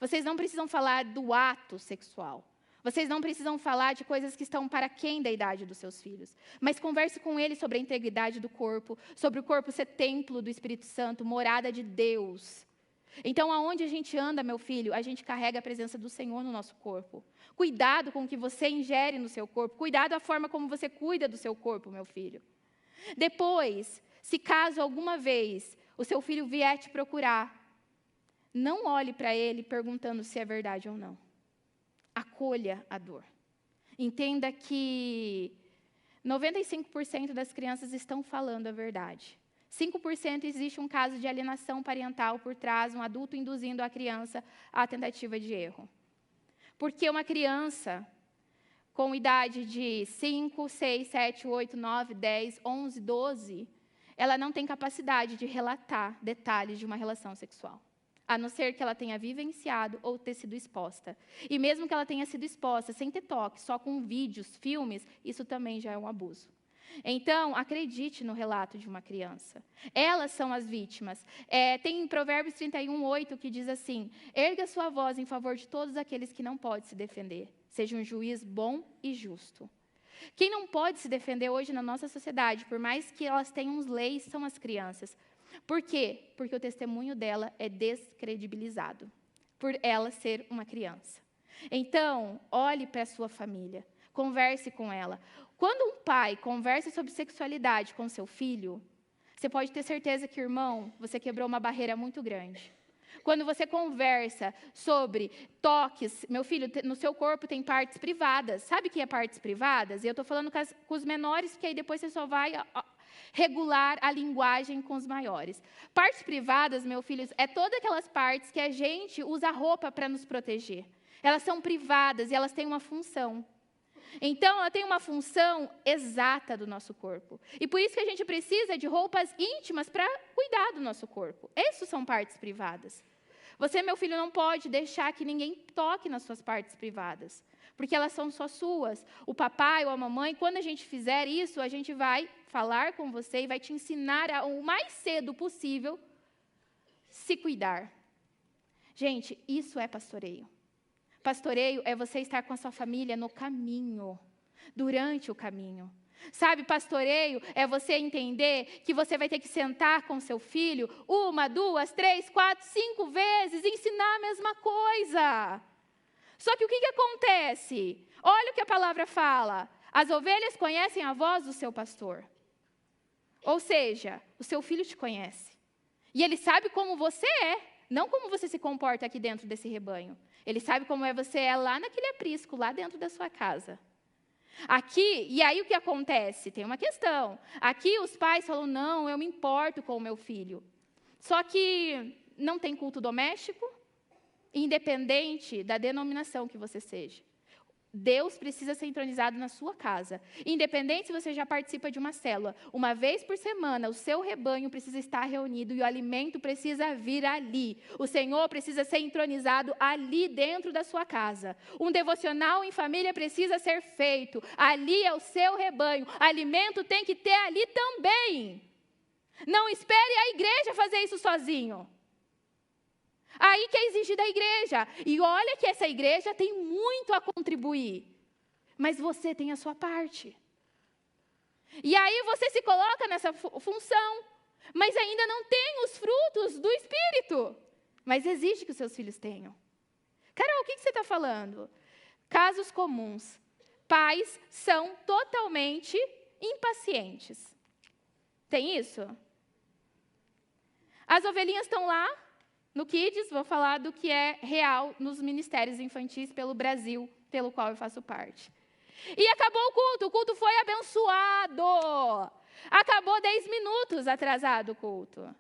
Vocês não precisam falar do ato sexual. Vocês não precisam falar de coisas que estão para aquém da idade dos seus filhos. Mas converse com eles sobre a integridade do corpo, sobre o corpo ser templo do Espírito Santo, morada de Deus. Então, aonde a gente anda, meu filho, a gente carrega a presença do Senhor no nosso corpo. Cuidado com o que você ingere no seu corpo. Cuidado a forma como você cuida do seu corpo, meu filho. Depois, se caso alguma vez o seu filho vier te procurar, não olhe para ele perguntando se é verdade ou não. Acolha a dor. Entenda que 95% das crianças estão falando a verdade. 5% existe um caso de alienação parental por trás, um adulto induzindo a criança à tentativa de erro. Porque uma criança com idade de 5, 6, 7, 8, 9, 10, 11, 12, ela não tem capacidade de relatar detalhes de uma relação sexual, a não ser que ela tenha vivenciado ou ter sido exposta. E mesmo que ela tenha sido exposta sem ter toque, só com vídeos, filmes, isso também já é um abuso. Então, acredite no relato de uma criança. Elas são as vítimas. Tem em Provérbios 31:8 que diz assim: erga sua voz em favor de todos aqueles que não podem se defender. Seja um juiz bom e justo. Quem não pode se defender hoje na nossa sociedade, por mais que elas tenham leis, são as crianças. Por quê? Porque o testemunho dela é descredibilizado, por ela ser uma criança. Então, olhe para a sua família, converse com ela. Quando um pai conversa sobre sexualidade com seu filho, você pode ter certeza que, irmão, você quebrou uma barreira muito grande. Quando você conversa sobre toques, meu filho, no seu corpo tem partes privadas. Sabe o que é partes privadas? E eu estou falando com os menores, porque aí depois você só vai regular a linguagem com os maiores. Partes privadas, meu filho, é todas aquelas partes que a gente usa roupa para nos proteger. Elas são privadas e elas têm uma função. Então, ela tem uma função exata do nosso corpo. E por isso que a gente precisa de roupas íntimas para cuidar do nosso corpo. Essas são partes privadas. Você, meu filho, não pode deixar que ninguém toque nas suas partes privadas, porque elas são só suas. O papai ou a mamãe, quando a gente fizer isso, a gente vai falar com você e vai te ensinar o mais cedo possível se cuidar. Gente, isso é pastoreio. Pastoreio é você estar com a sua família no caminho, durante o caminho. Sabe, pastoreio é você entender que você vai ter que sentar com seu filho 1, 2, 3, 4, 5 vezes e ensinar a mesma coisa. Só que o que acontece? Olha o que a palavra fala. As ovelhas conhecem a voz do seu pastor. Ou seja, o seu filho te conhece. E ele sabe como você é, não como você se comporta aqui dentro desse rebanho. Ele sabe como você é lá naquele aprisco, lá dentro da sua casa. Aqui, e aí o que acontece? Tem uma questão. Aqui os pais falam: não, eu me importo com o meu filho. Só que não tem culto doméstico, independente da denominação que você seja. Deus precisa ser entronizado na sua casa. Independente se você já participa de uma célula. Uma vez por semana, o seu rebanho precisa estar reunido e o alimento precisa vir ali. O Senhor precisa ser entronizado ali dentro da sua casa. Um devocional em família precisa ser feito. Ali é o seu rebanho. Alimento tem que ter ali também. Não espere a igreja fazer isso sozinho. Aí que é exigir da igreja. E olha que essa igreja tem muito a contribuir. Mas você tem a sua parte. E aí você se coloca nessa função. mas ainda não têm os frutos do Espírito. Mas exige que os seus filhos tenham. Carol, o que você está falando? Casos comuns. Pais são totalmente impacientes. Tem isso? As ovelhinhas estão lá no Kids, vou falar do que é real nos ministérios infantis pelo Brasil, pelo qual eu faço parte. E acabou o culto foi abençoado. Acabou 10 minutos atrasado o culto.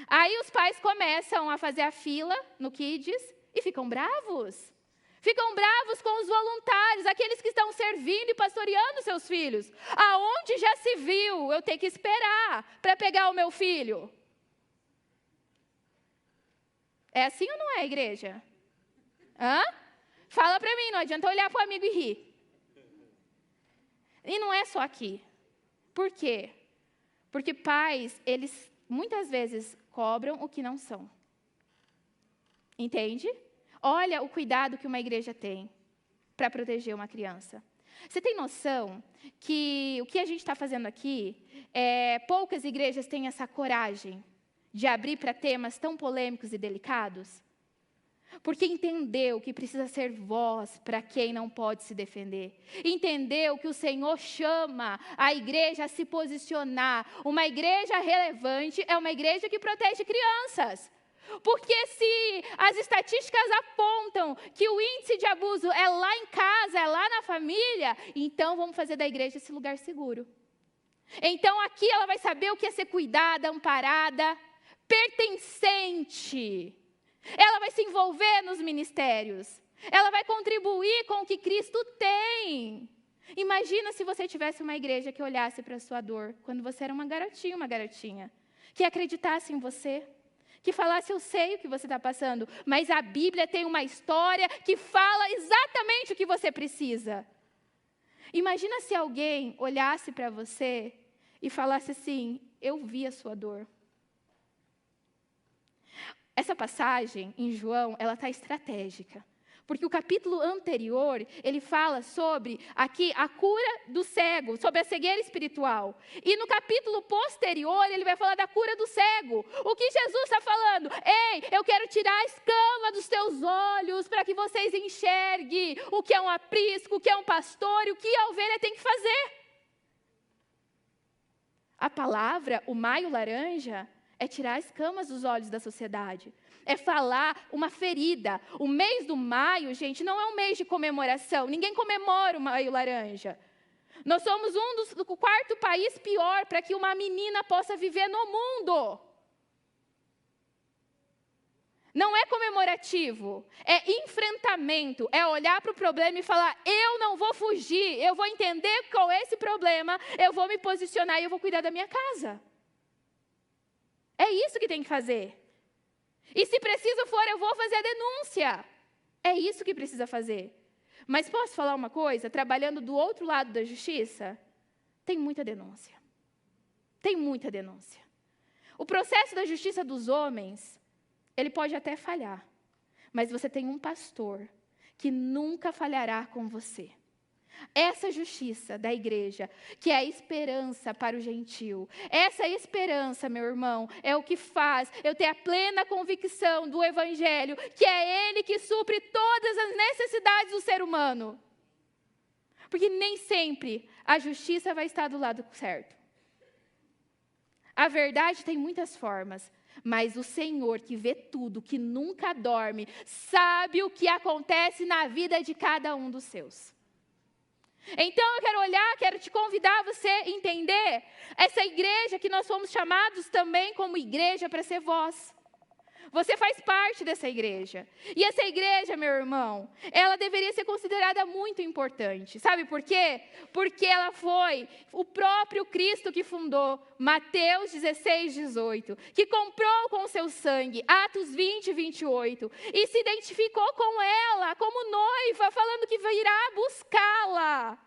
Aí os pais começam a fazer a fila no Kids e ficam bravos. Ficam bravos com os voluntários, aqueles que estão servindo e pastoreando seus filhos. Aonde já se viu eu ter que esperar para pegar o meu filho? É assim ou não é, igreja? Hã? Fala para mim, não adianta olhar para o amigo e rir. E não é só aqui. Por quê? Porque pais, eles muitas vezes cobram o que não são. Entende? Olha o cuidado que uma igreja tem para proteger uma criança. Você tem noção que o que a gente está fazendo aqui, poucas igrejas têm essa coragem de abrir para temas tão polêmicos e delicados? Porque entendeu que precisa ser voz para quem não pode se defender. Entendeu que o Senhor chama a igreja a se posicionar. Uma igreja relevante é uma igreja que protege crianças. Porque se as estatísticas apontam que o índice de abuso é lá em casa, é lá na família, então vamos fazer da igreja esse lugar seguro. Então aqui ela vai saber o que é ser cuidada, amparada, pertencente. Ela vai se envolver nos ministérios. Ela vai contribuir com o que Cristo tem. Imagina se você tivesse uma igreja que olhasse para a sua dor quando você era uma garotinha, que acreditasse em você, que falasse, eu sei o que você está passando, mas a Bíblia tem uma história que fala exatamente o que você precisa. Imagina se alguém olhasse para você e falasse assim, eu vi a sua dor. Essa passagem em João, ela está estratégica. Porque o capítulo anterior, ele fala sobre, aqui, a cura do cego, sobre a cegueira espiritual. E no capítulo posterior, ele vai falar da cura do cego. O que Jesus está falando? Ei, eu quero tirar a escama dos teus olhos para que vocês enxerguem o que é um aprisco, o que é um pastor e o que a ovelha tem que fazer. A palavra, o maio laranja, é tirar as escamas dos olhos da sociedade. É falar uma ferida. O mês do maio, gente, não é um mês de comemoração. Ninguém comemora o maio laranja. Nós somos do quarto país pior para que uma menina possa viver no mundo. Não é comemorativo, é enfrentamento, é olhar para o problema e falar, eu não vou fugir, eu vou entender qual é esse problema, eu vou me posicionar e eu vou cuidar da minha casa. É isso que tem que fazer. E se preciso for, eu vou fazer a denúncia. É isso que precisa fazer. Mas posso falar uma coisa? Trabalhando do outro lado da justiça, tem muita denúncia. Tem muita denúncia. O processo da justiça dos homens, ele pode até falhar. Mas você tem um pastor que nunca falhará com você. Essa justiça da igreja, que é a esperança para o gentio. Essa esperança, meu irmão, é o que faz eu ter a plena convicção do evangelho, que é ele que supre todas as necessidades do ser humano. Porque nem sempre a justiça vai estar do lado certo. A verdade tem muitas formas, mas o Senhor que vê tudo, que nunca dorme, sabe o que acontece na vida de cada um dos seus. Então eu quero olhar, quero te convidar a você entender essa igreja que nós fomos chamados também como igreja para ser voz. Você faz parte dessa igreja. E essa igreja, meu irmão, ela deveria ser considerada muito importante. Sabe por quê? Porque ela foi o próprio Cristo que fundou Mateus 16, 18, que comprou com seu sangue, Atos 20, 28, e se identificou com ela como noiva, falando que virá buscá-la.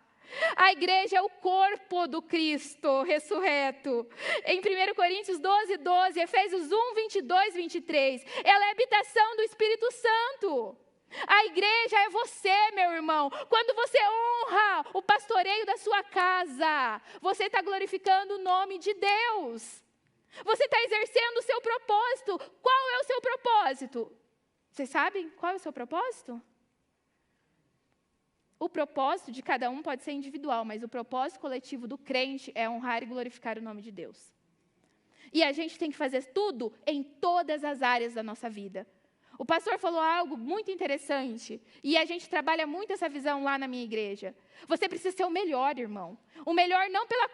A igreja é o corpo do Cristo ressurreto. Em 1 Coríntios 12, 12, Efésios 1, 22, 23, ela é a habitação do Espírito Santo. A igreja é você, meu irmão. Quando você honra o pastoreio da sua casa, você está glorificando o nome de Deus. Você está exercendo o seu propósito. Qual é o seu propósito? Vocês sabem qual é o seu propósito? O propósito de cada um pode ser individual, mas o propósito coletivo do crente é honrar e glorificar o nome de Deus. E a gente tem que fazer tudo em todas as áreas da nossa vida. O pastor falou algo muito interessante, e a gente trabalha muito essa visão lá na minha igreja. Você precisa ser o melhor, irmão. O melhor não pela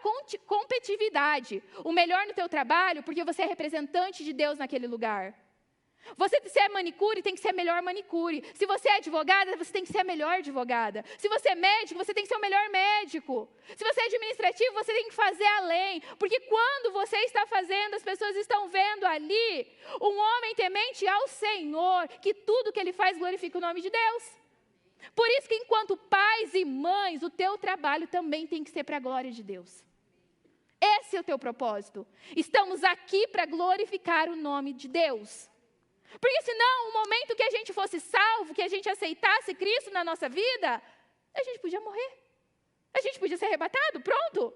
competitividade, o melhor no teu trabalho, porque você é representante de Deus naquele lugar. Você, se é manicure, tem que ser a melhor manicure. Se você é advogada, você tem que ser a melhor advogada. Se você é médico, você tem que ser o melhor médico. Se você é administrativo, você tem que fazer além. Porque quando você está fazendo, as pessoas estão vendo ali um homem temente ao Senhor, que tudo que ele faz glorifica o nome de Deus. Por isso que enquanto pais e mães, o teu trabalho também tem que ser para a glória de Deus. Esse é o teu propósito. Estamos aqui para glorificar o nome de Deus. Porque senão, o momento que a gente fosse salvo, que a gente aceitasse Cristo na nossa vida, a gente podia morrer. A gente podia ser arrebatado, pronto.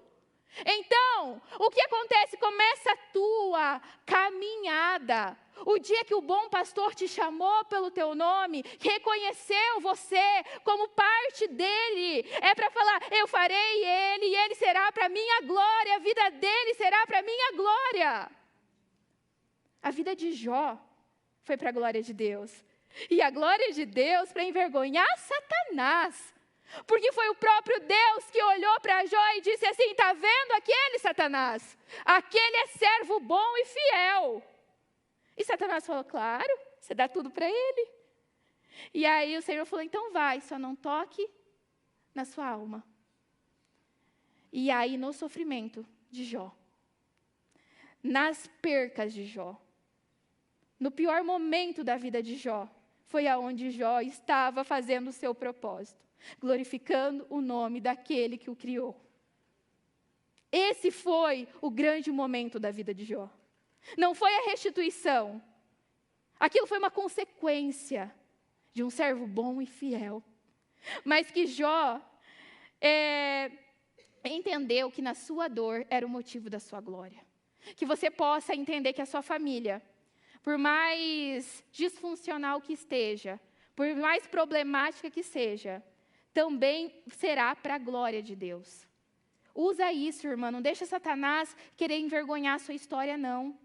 Então, o que acontece? Começa a tua caminhada. O dia que o bom pastor te chamou pelo teu nome, reconheceu você como parte dele, é para falar, eu farei ele e ele será para minha glória, a vida dele será para minha glória. A vida de Jó foi para a glória de Deus. E a glória de Deus para envergonhar Satanás. Porque foi o próprio Deus que olhou para Jó e disse assim, está vendo aquele Satanás? Aquele é servo bom e fiel. E Satanás falou, claro, você dá tudo para ele. E aí o Senhor falou, então vai, só não toque na sua alma. E aí no sofrimento de Jó, nas percas de Jó, no pior momento da vida de Jó, foi aonde Jó estava fazendo o seu propósito, glorificando o nome daquele que o criou. Esse foi o grande momento da vida de Jó. Não foi a restituição. Aquilo foi uma consequência de um servo bom e fiel. Mas que Jó entendeu que na sua dor era o motivo da sua glória. Que você possa entender que a sua família, por mais disfuncional que esteja, por mais problemática que seja, também será para a glória de Deus. Usa isso, irmã, não deixa Satanás querer envergonhar a sua história, não.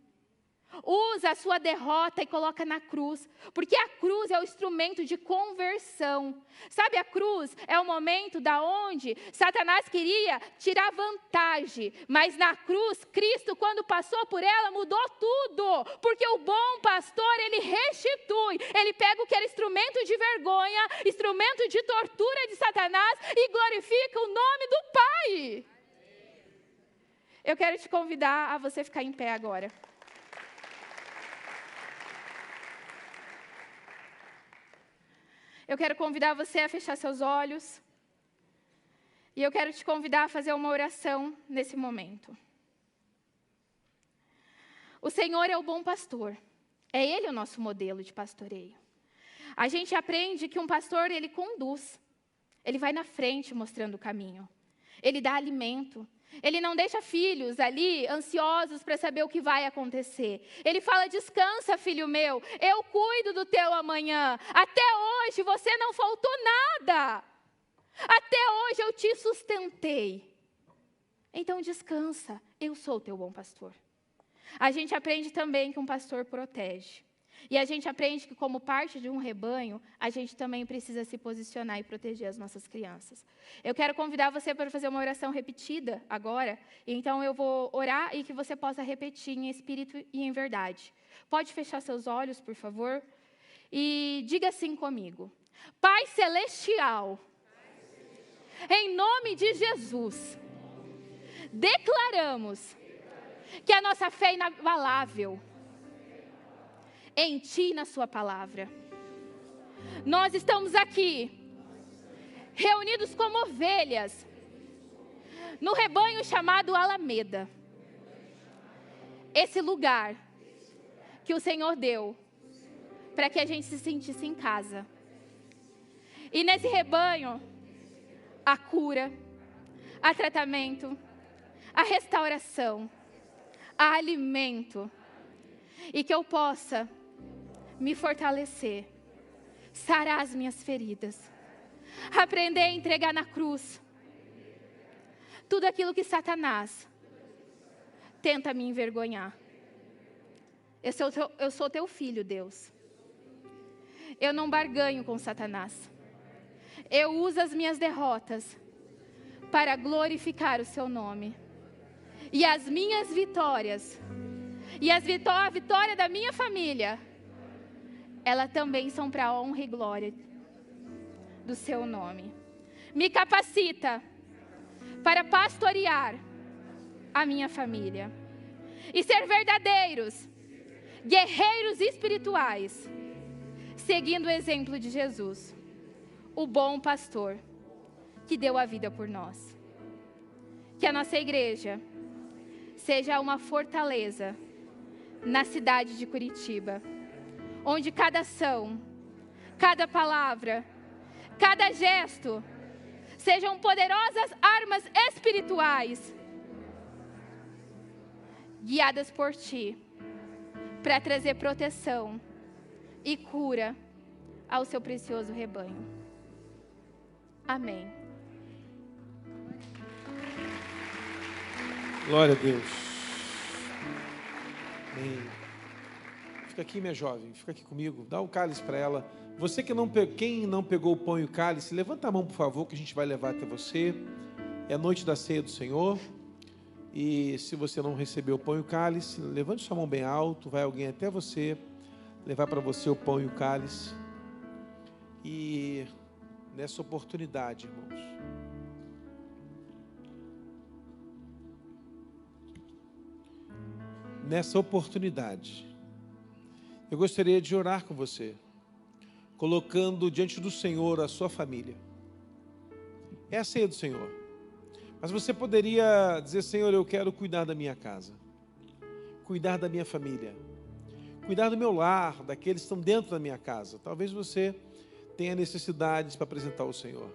Usa a sua derrota e coloca na cruz, porque a cruz é o instrumento de conversão. Sabe, a cruz é o momento da onde Satanás queria tirar vantagem, mas na cruz, Cristo, quando passou por ela, mudou tudo, porque o bom pastor, ele restitui, ele pega o que era instrumento de vergonha, instrumento de tortura de Satanás e glorifica o nome do Pai. Eu quero te convidar a você ficar em pé agora. Eu quero convidar você a fechar seus olhos. E eu quero te convidar a fazer uma oração nesse momento. O Senhor é o bom pastor. É Ele o nosso modelo de pastoreio. A gente aprende que um pastor, ele conduz. Ele vai na frente mostrando o caminho. Ele dá alimento. Ele não deixa filhos ali ansiosos para saber o que vai acontecer. Ele fala, descansa, filho meu, eu cuido do teu amanhã. Até hoje você não faltou nada. Até hoje eu te sustentei. Então descansa, eu sou o teu bom pastor. A gente aprende também que um pastor protege. E a gente aprende que, como parte de um rebanho, a gente também precisa se posicionar e proteger as nossas crianças. Eu quero convidar você para fazer uma oração repetida agora. Então, eu vou orar e que você possa repetir em espírito e em verdade. Pode fechar seus olhos, por favor. E diga assim comigo. Pai Celestial, em nome de Jesus, declaramos que a nossa fé é inabalável em Ti e na Sua palavra. Nós estamos aqui, reunidos como ovelhas, no rebanho chamado Alameda. Esse lugar que o Senhor deu para que a gente se sentisse em casa. E nesse rebanho, há cura, há tratamento, há restauração, alimento. E que eu possa me fortalecer, sarar as minhas feridas, aprender a entregar na cruz tudo aquilo que Satanás tenta me envergonhar. Eu sou teu filho, Deus. Eu não barganho com Satanás. Eu uso as minhas derrotas para glorificar o seu nome. E as minhas vitórias, e a vitória da minha família, elas também são para a honra e glória do seu nome. Me capacita para pastorear a minha família e ser verdadeiros guerreiros espirituais, seguindo o exemplo de Jesus, o bom pastor que deu a vida por nós. Que a nossa igreja seja uma fortaleza na cidade de Curitiba, onde cada ação, cada palavra, cada gesto sejam poderosas armas espirituais, guiadas por Ti, para trazer proteção e cura ao seu precioso rebanho. Amém. Glória a Deus. Amém. Fica aqui, minha jovem, fica aqui comigo. Dá o cálice para ela. Você quem não pegou o pão e o cálice, levanta a mão, por favor, que a gente vai levar até você. É a noite da ceia do Senhor. E se você não recebeu o pão e o cálice, levante sua mão bem alto. Vai alguém até você, levar para você o pão e o cálice. E nessa oportunidade, irmãos, eu gostaria de orar com você, colocando diante do Senhor a sua família. É a ceia do Senhor. Mas você poderia dizer: Senhor, eu quero cuidar da minha casa, cuidar da minha família, cuidar do meu lar, daqueles que estão dentro da minha casa. Talvez você tenha necessidades para apresentar ao Senhor.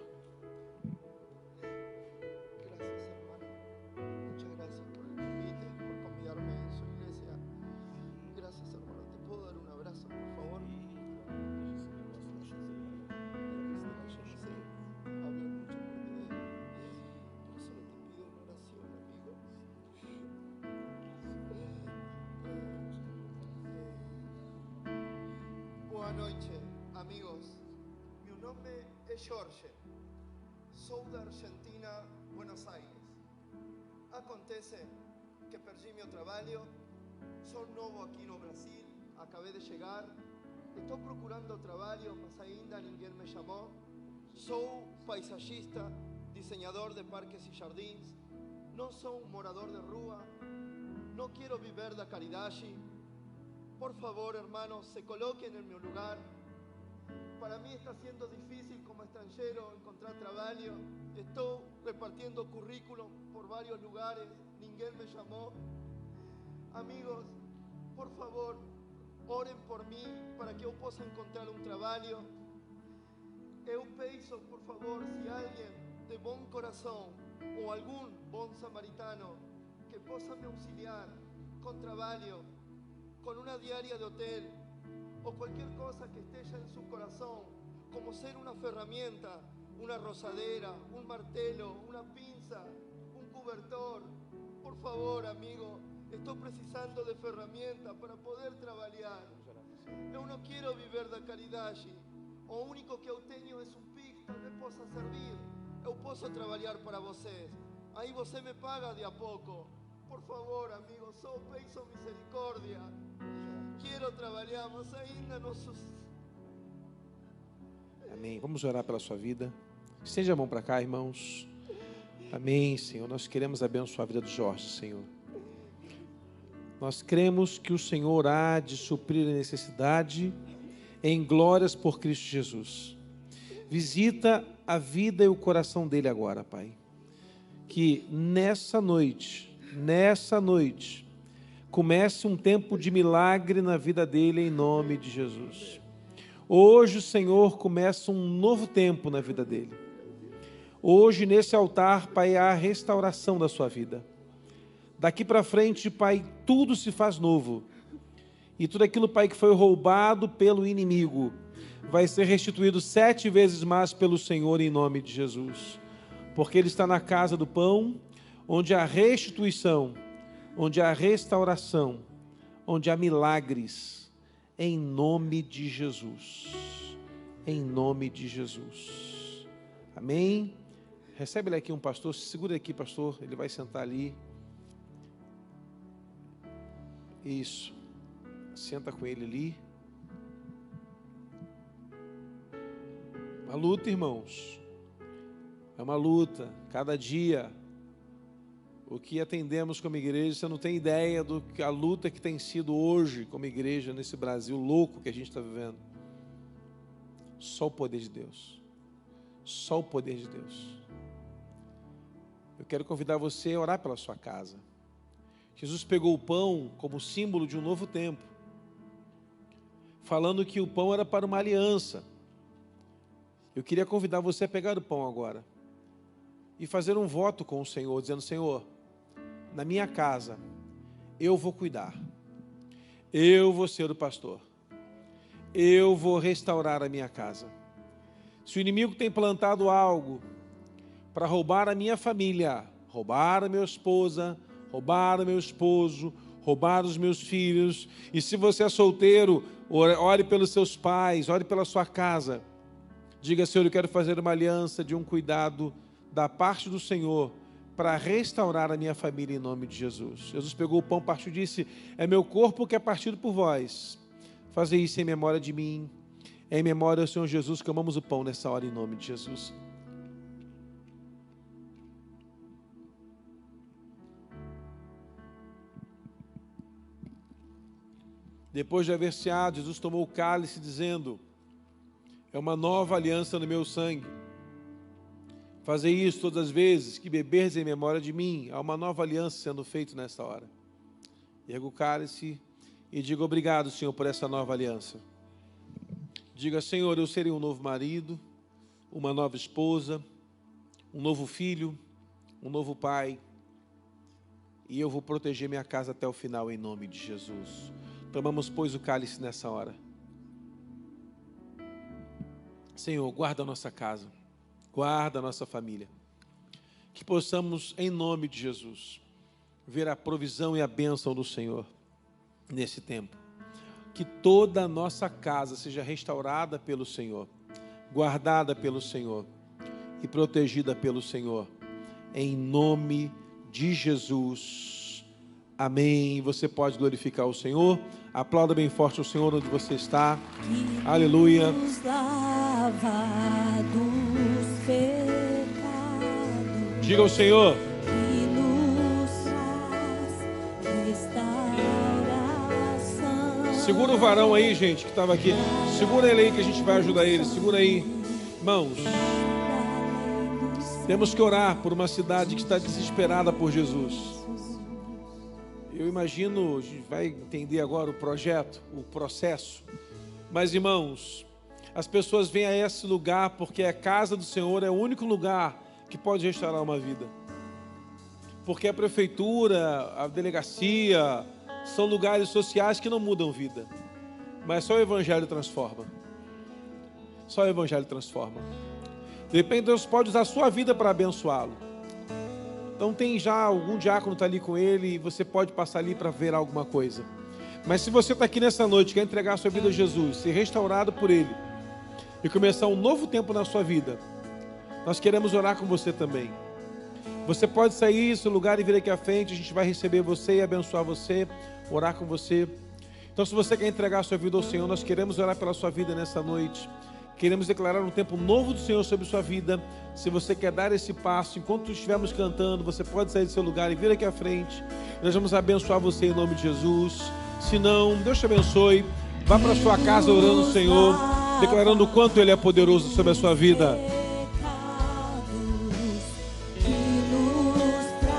Boa noite, amigos. Meu nome é Jorge. Sou da Argentina, Buenos Aires. Acontece que perdi meu trabalho. Sou novo aqui no Brasil. Acabei de chegar. Estou procurando trabalho, mas ainda ninguém me chamou. Sou paisagista, desenhador de parques e jardins. Não sou um morador de rua. Não quero viver da caridade. Por favor, hermanos, se coloquen en mi lugar. Para mí está siendo difícil como extranjero encontrar trabajo. Estoy repartiendo currículum por varios lugares. Ninguém me llamó. Amigos, por favor, oren por mí para que yo pueda encontrar un trabajo. Eu peço, por favor, si alguien de buen corazón o algún buen samaritano que pueda me auxiliar con trabajo, con una diaria de hotel o cualquier cosa que esté ya en su corazón, como ser una ferramenta, una rozadera, un martelo, una pinza, un cobertor. Por favor, amigo, estoy precisando de ferramentas para poder trabajar. Yo no quiero vivir de caridad. O único que eu tenho es un PIX, tal vez possa servir. Eu posso trabalhar para vocês. Aí você me paga de a pouco. Por favor, amigo, só peço misericórdia. Quero trabalhar, mas ainda não sou. Amém. Vamos orar pela sua vida. Estende a mão para cá, irmãos. Amém, Senhor. Nós queremos abençoar a vida do Jorge, Senhor. Nós cremos que o Senhor há de suprir a necessidade em glórias por Cristo Jesus. Visita a vida e o coração dele agora, Pai. Que nessa noite, comece um tempo de milagre na vida dele, em nome de Jesus. Hoje o Senhor começa um novo tempo na vida dele. Hoje nesse altar, Pai, há a restauração da sua vida. Daqui para frente, Pai, tudo se faz novo. E tudo aquilo, Pai, que foi roubado pelo inimigo, vai ser restituído 7 vezes mais pelo Senhor, em nome de Jesus. Porque Ele está na casa do pão, onde há restituição, onde há restauração, onde há milagres, em nome de Jesus. Em nome de Jesus. Amém? Recebe ele aqui um pastor, segura aqui, pastor, ele vai sentar ali. Isso. Senta com ele ali. Uma luta, irmãos. É uma luta. Cada dia, o que atendemos como igreja, você não tem ideia do que a luta que tem sido hoje como igreja nesse Brasil louco que a gente está vivendo. Só o poder de Deus. Só o poder de Deus. Eu quero convidar você a orar pela sua casa. Jesus pegou o pão como símbolo de um novo tempo, falando que o pão era para uma aliança. Eu queria convidar você a pegar o pão agora e fazer um voto com o Senhor, dizendo: Senhor, na minha casa eu vou cuidar, eu vou ser o pastor, eu vou restaurar a minha casa. Se o inimigo tem plantado algo para roubar a minha família, roubar a minha esposa, roubar o meu esposo, roubar os meus filhos, e se você é solteiro, ore pelos seus pais, ore pela sua casa. Diga: Senhor, eu quero fazer uma aliança de um cuidado da parte do Senhor para restaurar a minha família, em nome de Jesus. Jesus pegou o pão, partiu e disse: é meu corpo que é partido por vós. Fazer isso em memória de mim, em memória ao Senhor Jesus, que amamos o pão nessa hora, em nome de Jesus. Depois de haver ceado, Jesus tomou o cálice, dizendo: é uma nova aliança no meu sangue. Fazei isso todas as vezes que beberdes em memória de mim. Há uma nova aliança sendo feita nesta hora. Erga o cálice e diga: obrigado, Senhor, por essa nova aliança. Diga: Senhor, eu serei um novo marido, uma nova esposa, um novo filho, um novo pai, e eu vou proteger minha casa até o final, em nome de Jesus. Tomamos, pois, o cálice nessa hora. Senhor, guarda a nossa casa, guarda a nossa família, que possamos, em nome de Jesus, ver a provisão e a bênção do Senhor nesse tempo. Que toda a nossa casa seja restaurada pelo Senhor, guardada pelo Senhor e protegida pelo Senhor, em nome de Jesus. Amém. Você pode glorificar o Senhor. Aplauda bem forte o Senhor onde você está. Aleluia. Diga ao Senhor: segura o varão aí, gente, que estava aqui. Segura ele aí que a gente vai ajudar ele. Segura aí. Irmãos, temos que orar por uma cidade que está desesperada por Jesus. Eu imagino, a gente vai entender agora o projeto, o processo. Mas, irmãos, as pessoas vêm a esse lugar porque a casa do Senhor é o único lugar que pode restaurar uma vida. Porque a prefeitura, a delegacia, são lugares sociais que não mudam vida. Mas só o Evangelho transforma. Só o Evangelho transforma. De repente Deus pode usar a sua vida para abençoá-lo. Então tem já algum diácono que está ali com ele e você pode passar ali para ver alguma coisa. Mas se você está aqui nessa noite, quer entregar a sua vida a Jesus, ser restaurado por Ele e começar um novo tempo na sua vida, nós queremos orar com você também. Você pode sair desse lugar e vir aqui à frente, a gente vai receber você e abençoar você, orar com você. Então se você quer entregar a sua vida ao Senhor, nós queremos orar pela sua vida nessa noite. Queremos declarar um tempo novo do Senhor sobre sua vida. Se você quer dar esse passo, enquanto estivermos cantando, você pode sair do seu lugar e vir aqui à frente. Nós vamos abençoar você em nome de Jesus. Se não, Deus te abençoe. Vá para sua casa orando o Senhor, declarando o quanto Ele é poderoso sobre a sua vida.